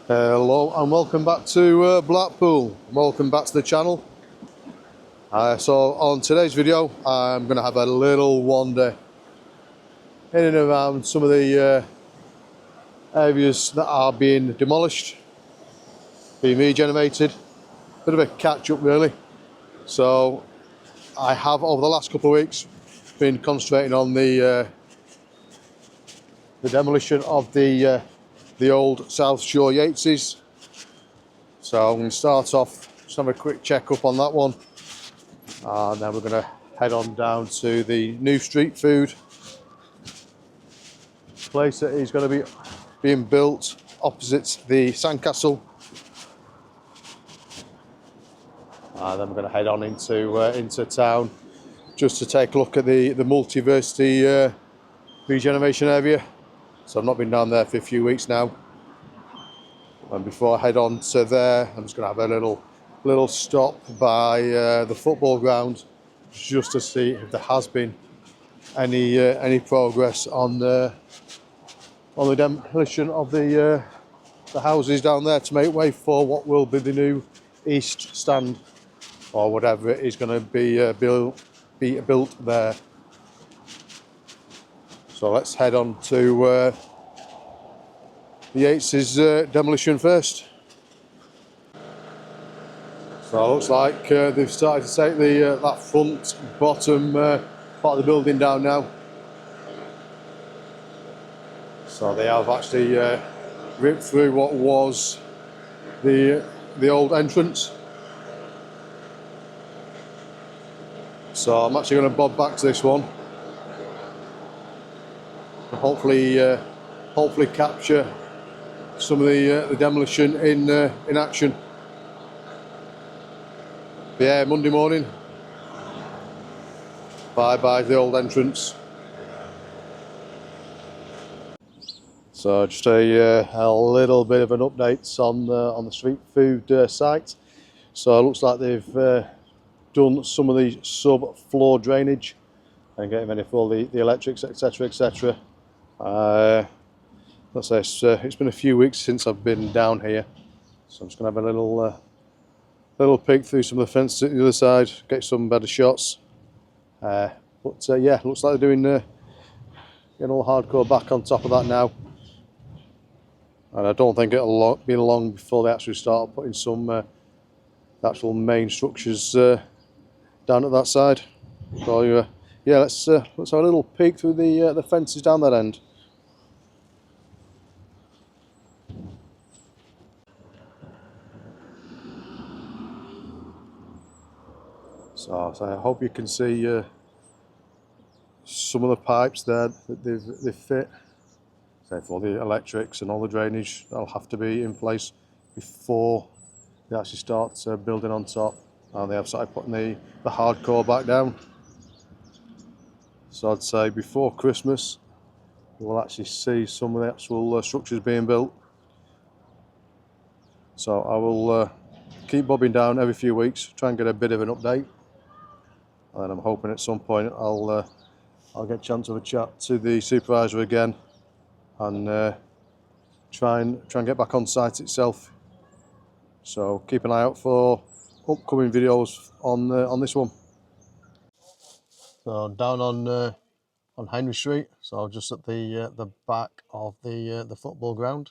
Hello and welcome back to Blackpool. Welcome back to the channel. So on today's video I'm going to have a little wander in and around some of the areas that are being demolished, being regenerated. Bit of a catch up really. So I have over the last couple of weeks been concentrating on the demolition of the old South Shore Yateses. So I'm going to start off, just have a quick check up on that one, and then we're going to head on down to the new street food place that is going to be being built opposite the sandcastle, and then we're going to head on into town just to take a look at the multiversity regeneration area. So I've not been down there for a few weeks now. And before I head on to there, I'm just going to have a little stop by the football ground, just to see if there has been any progress on the demolition of the houses down there to make way for what will be the new east stand, or whatever it is going to be built there. So let's head on to the Yates' demolition first. So it looks like they've started to take that front bottom part of the building down now. So they have actually ripped through what was the old entrance. So I'm actually going to bob back to this one and hopefully capture some of the demolition in action. But yeah, Monday morning, bye the old entrance. So just a little bit of an update on the street food site. So it looks like they've done some of the sub-floor drainage and getting ready for the electrics, etc, etc. Let's say it's been a few weeks since I've been down here, so I'm just going to have a little peek through some of the fences at the other side, get some better shots. But yeah, looks like they're doing getting all hardcore back on top of that now, and I don't think it'll be long before they actually start putting some actual main structures down at that side. So yeah, let's have a little peek through the fences down that end. So I hope you can see some of the pipes there that they've fit. So for the electrics and all the drainage, that'll have to be in place before they actually start building on top. And they have started putting the hardcore back down. So I'd say before Christmas we'll actually see some of the actual structures being built. So I will keep bobbing down every few weeks, try and get a bit of an update, and then I'm hoping at some point I'll get a chance of a chat to the supervisor again and try and get back on site itself. So keep an eye out for upcoming videos on this one. So down on Henry Street, so just at the back of the football ground,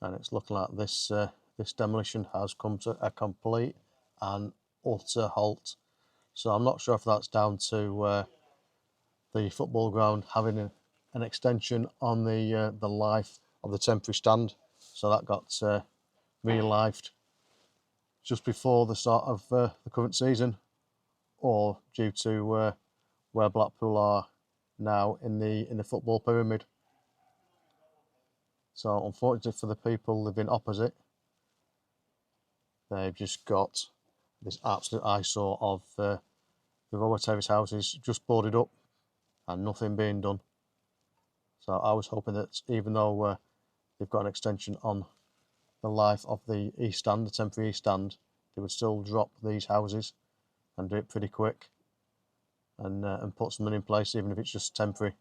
and it's looking like this demolition has come to a complete and utter halt. So I'm not sure if that's down to the football ground having an extension on the life of the temporary stand, so that got relived just before the start of the current season, or due to where Blackpool are now in the football pyramid. So unfortunately for the people living opposite, they've just got this absolute eyesore of the lower terrace houses just boarded up and nothing being done. So I was hoping that even though they've got an extension on the life of the east stand, the temporary east stand, they would still drop these houses and do it pretty quick and put something in place, even if it's just temporary.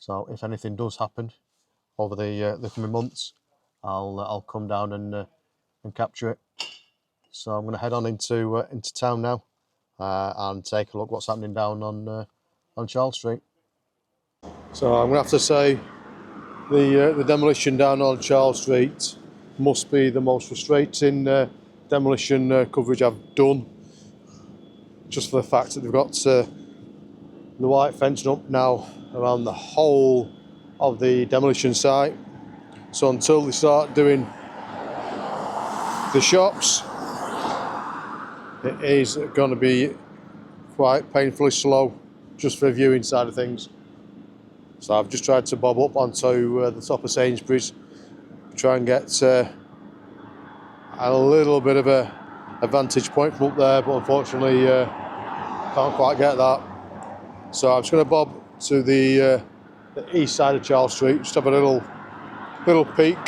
So if anything does happen over the coming months, I'll come down and capture it. So I'm going to head on into town now and take a look what's happening down on Charles Street. So I'm going to have to say the demolition down on Charles Street must be the most frustrating demolition coverage I've done, just for the fact that they've got the white fencing up now around the whole of the demolition site. So until they start doing the shops, it is going to be quite painfully slow just for the viewing side of things. So I've just tried to bob up onto the top of Sainsbury's, try and get a little bit of a vantage point from up there, but unfortunately can't quite get that. So I'm just going to bob to the east side of Charles Street, just have a little peek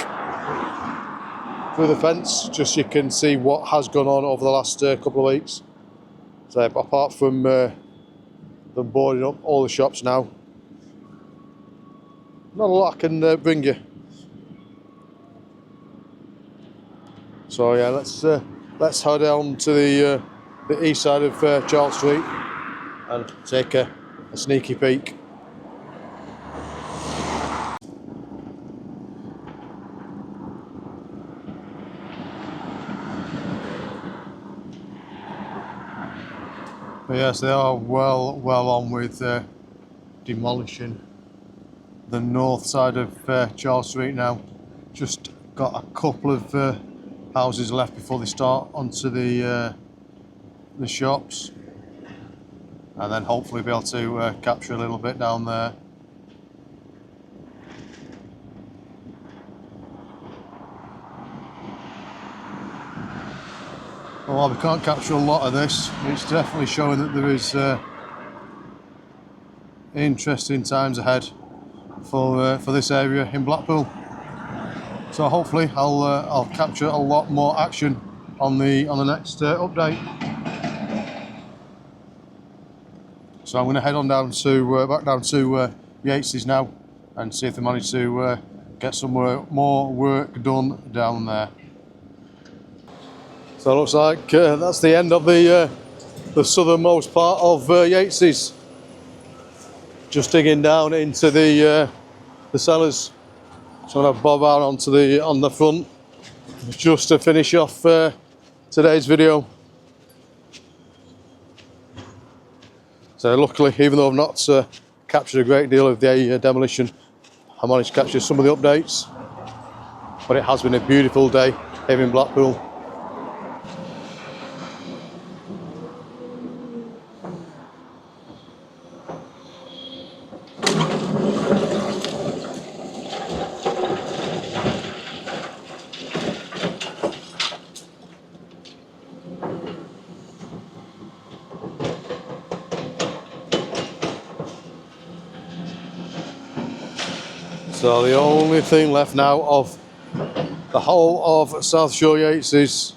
through the fence, just so you can see what has gone on over the last couple of weeks. So apart from them boarding up all the shops now, not a lot I can bring you. So yeah, let's head down to the east side of Charles Street and take a sneaky peek. But yes, they are well on with demolishing the north side of Charles Street now. Just got a couple of houses left before they start onto the shops, and then hopefully be able to capture a little bit down there. Well, we can't capture a lot of this. It's definitely showing that there is interesting times ahead for this area in Blackpool. So hopefully I'll capture a lot more action on the next update. So I'm going to head on down to back down to Yates' now and see if they manage to get some more work done down there. So it looks like that's the end of the southernmost part of Yates'. Just digging down into the cellars. So I'm going to bob out on the front just to finish off today's video. So luckily, even though I've not captured a great deal of the demolition, I managed to capture some of the updates. But it has been a beautiful day here in Blackpool. So the only thing left now of the whole of South Shore Yates is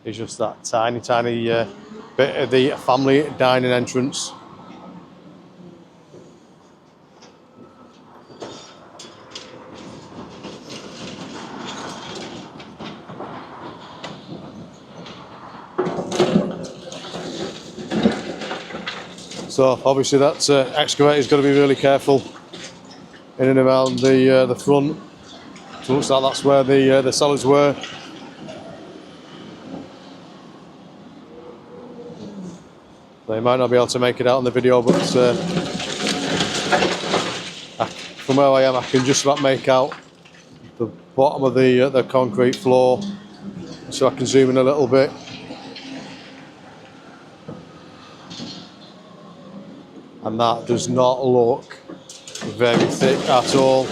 just that tiny bit of the family dining entrance. So obviously that excavator is going to be really careful in and around the front. So it looks like that's where the cellars were. They might not be able to make it out in the video, but from where I am, I can just about make out the bottom of the concrete floor. So I can zoom in a little bit. And that does not look very thick at all.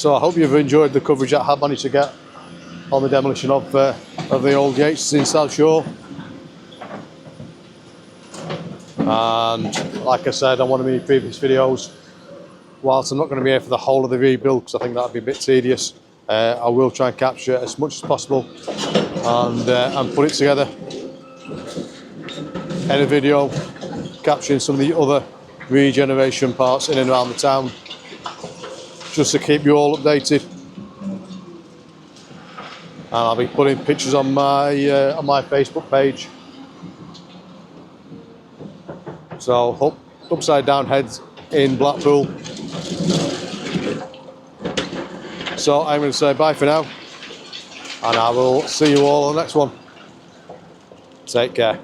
So I hope you've enjoyed the coverage that I have managed to get on the demolition of of the old Yates in South Shore. And like I said on one of my previous videos, whilst I'm not going to be here for the whole of the rebuild because I think that'd be a bit tedious, I will try and capture as much as possible and put it together in a video, capturing some of the other regeneration parts in and around the town, just to keep you all updated. And I'll be putting pictures on my Facebook page. So upside down heads in Blackpool. So I'm going to say bye for now, and I will see you all on the next one. Take care.